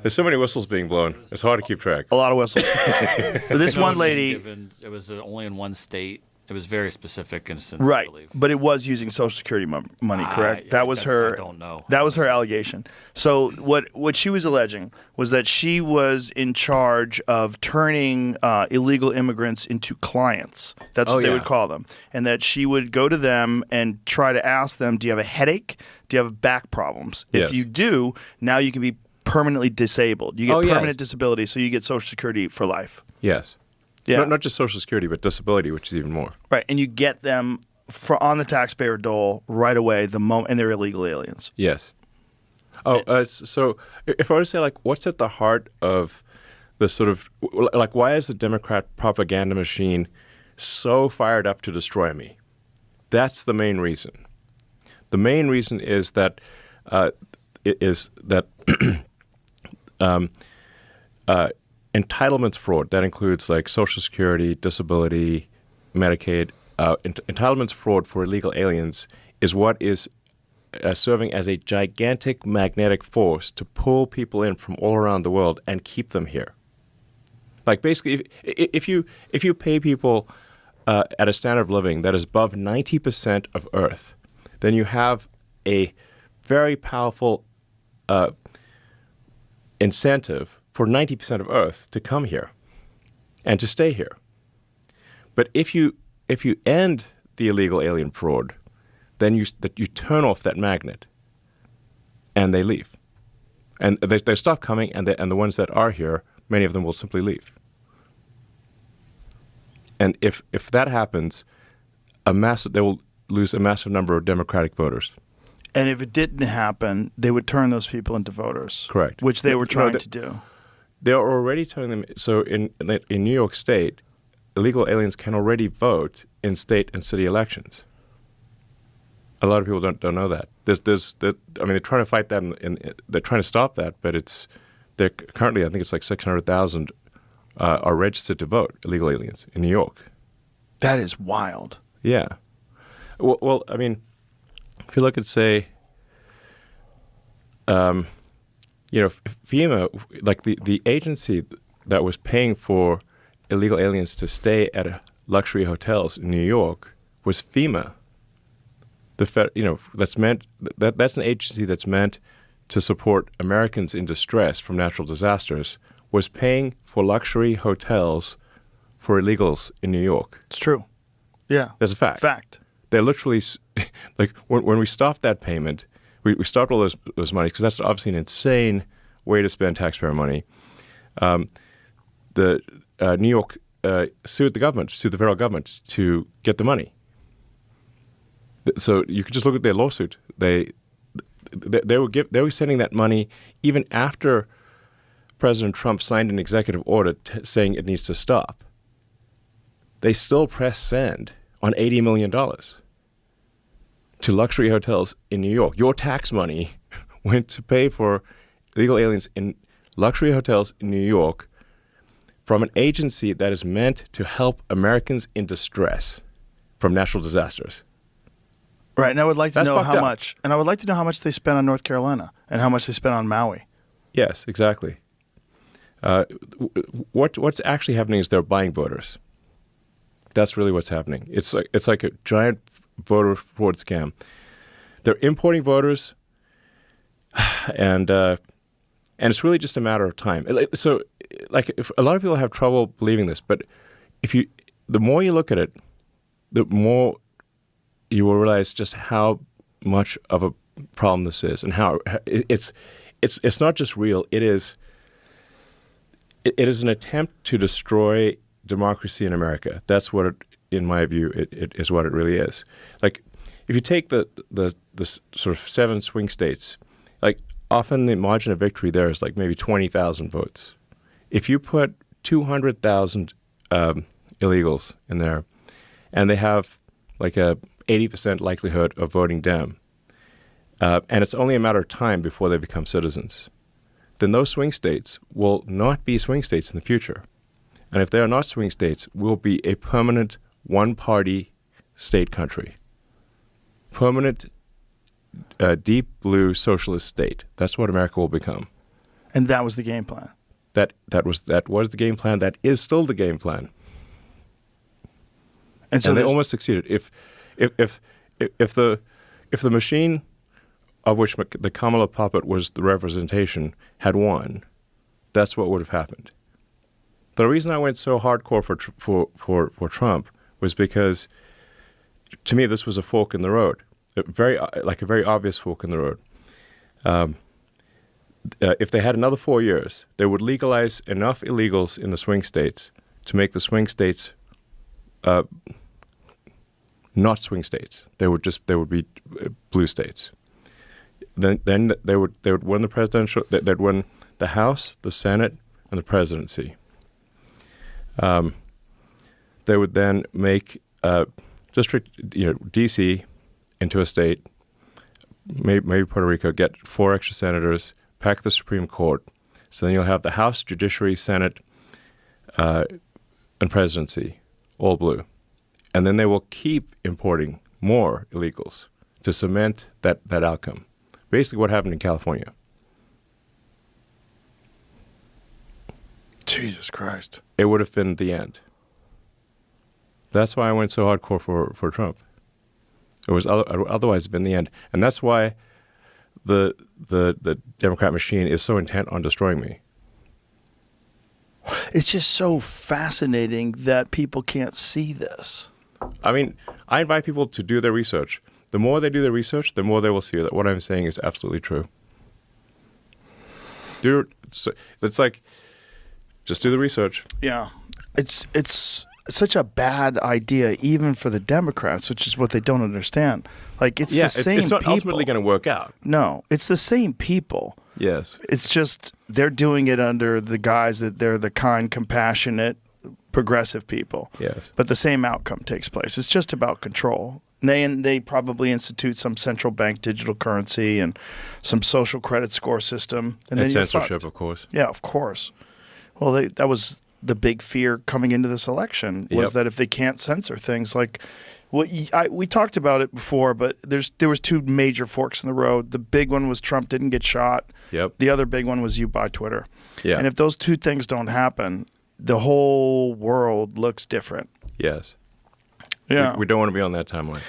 There's so many whistles being blown. It's hard to keep track. A lot of whistles. But this one Notice lady, it was only in one state. It was very specific instance, right? I believe. But it was using Social Security money, correct? That was her. I don't know. That was her allegation. So what she was alleging was that she was in charge of turning illegal immigrants into clients. That's what they would call them, and that she would go to them and try to ask them, "Do you have a headache? Do you have back problems? Yes. If you do, now you can be permanently disabled. You get permanent disability, so you get Social Security for life." Yes. Yeah. Not just Social Security, but disability, which is even more. Right, and you get them on the taxpayer dole right away the moment, and they're illegal aliens. Yes. Oh, so if I were to say, like, what's at the heart of the sort of, like, why is the Democrat propaganda machine so fired up to destroy me? That's the main reason. The main reason is that entitlements fraud, that includes like Social Security, disability, Medicaid, entitlements fraud for illegal aliens is what is serving as a gigantic magnetic force to pull people in from all around the world and keep them here. Like basically, if you pay people at a standard of living that is above 90% of Earth, then you have a very powerful incentive for 90% of Earth to come here and to stay here. But if you end the illegal alien fraud, then you turn off that magnet, and they leave, and they stop coming, and the ones that are here, many of them will simply leave. And if that happens, they will lose a massive number of Democratic voters. And if it didn't happen, they would turn those people into voters. Correct. Which they were trying to do. They're already turning them. So in New York State, illegal aliens can already vote in state and city elections. A lot of people don't know that. They're trying to fight that, they're trying to stop that, but they're currently, I think it's like 600,000 are registered to vote, illegal aliens in New York. That is wild. Yeah. Well, I mean, if you look at, say, FEMA, like the agency that was paying for illegal aliens to stay at luxury hotels in New York was FEMA. That's an agency that's meant to support Americans in distress from natural disasters, was paying for luxury hotels for illegals in New York. It's true. Yeah. That's a fact. Fact. They're literally, like, when we stopped that payment, we stopped all those monies, because that's obviously an insane way to spend taxpayer money. The New York sued the federal government to get the money. So you could just look at their lawsuit. They were sending that money even after President Trump signed an executive order saying it needs to stop. They still press send on $80 million to luxury hotels in New York. Your tax money went to pay for illegal aliens in luxury hotels in New York from an agency that is meant to help Americans in distress from natural disasters. Right, and I would like to know how up. much. And I would like to know how much they spent on North Carolina and how much they spent on Maui. Yes, exactly. What's actually happening is they're buying voters. That's really what's happening. It's like a giant voter fraud scam. They're importing voters, and it's really just a matter of time. So, like, if a lot of people have trouble believing this, but the more you look at it, the more you will realize just how much of a problem this is, and how it's not just real. It is an attempt to destroy democracy in America. That's what, in my view, it is what it really is. Like, if you take the sort of 7 swing states, like, often the margin of victory there is like maybe 20,000 votes. If you put 200,000 illegals in there, and they have like a 80% likelihood of voting Dem, and it's only a matter of time before they become citizens, then those swing states will not be swing states in the future. And if they are not swing states, we'll be a permanent one-party state country. Permanent deep blue socialist state. That's what America will become. And that was the game plan. That was the game plan. That is still the game plan. And so they almost succeeded. If the machine of which the Kamala puppet was the representation had won, that's what would have happened. The reason I went so hardcore for Trump was because, to me, this was a fork in the road, a very obvious fork in the road. If they had another 4 years, they would legalize enough illegals in the swing states to make the swing states not swing states. They would be blue states. Then they would win the presidential. They'd win the House, the Senate, and the presidency. They would then make district, D.C. into a state. Maybe Puerto Rico, get 4 extra senators, pack the Supreme Court. So then you'll have the House, Judiciary, Senate, and presidency, all blue. And then they will keep importing more illegals to cement that outcome. Basically what happened in California. Jesus Christ. It would have been the end. That's why I went so hardcore for Trump. It was otherwise been the end. And that's why the Democrat machine is so intent on destroying me. It's just so fascinating that people can't see this. I mean, I invite people to do their research. The more they do their research, the more they will see that what I'm saying is absolutely true. It's like, just do the research. Yeah. It's such a bad idea, even for the Democrats, which is what they don't understand. Like, it's the same people. It's not ultimately going to work out. No, it's the same people. Yes. It's just they're doing it under the guise that they're the kind, compassionate, progressive people. Yes. But the same outcome takes place. It's just about control. They probably institute some central bank digital currency and some social credit score system. And then censorship, of course. Yeah, of course. Well, that was the big fear coming into this election, was that if they can't censor things like we talked about it before, but there was 2 major forks in the road. The big one was Trump didn't get shot. Yep. The other big one was you buy Twitter. Yeah. And if those 2 things don't happen, the whole world looks different. Yes. Yeah. We don't want to be on that timeline.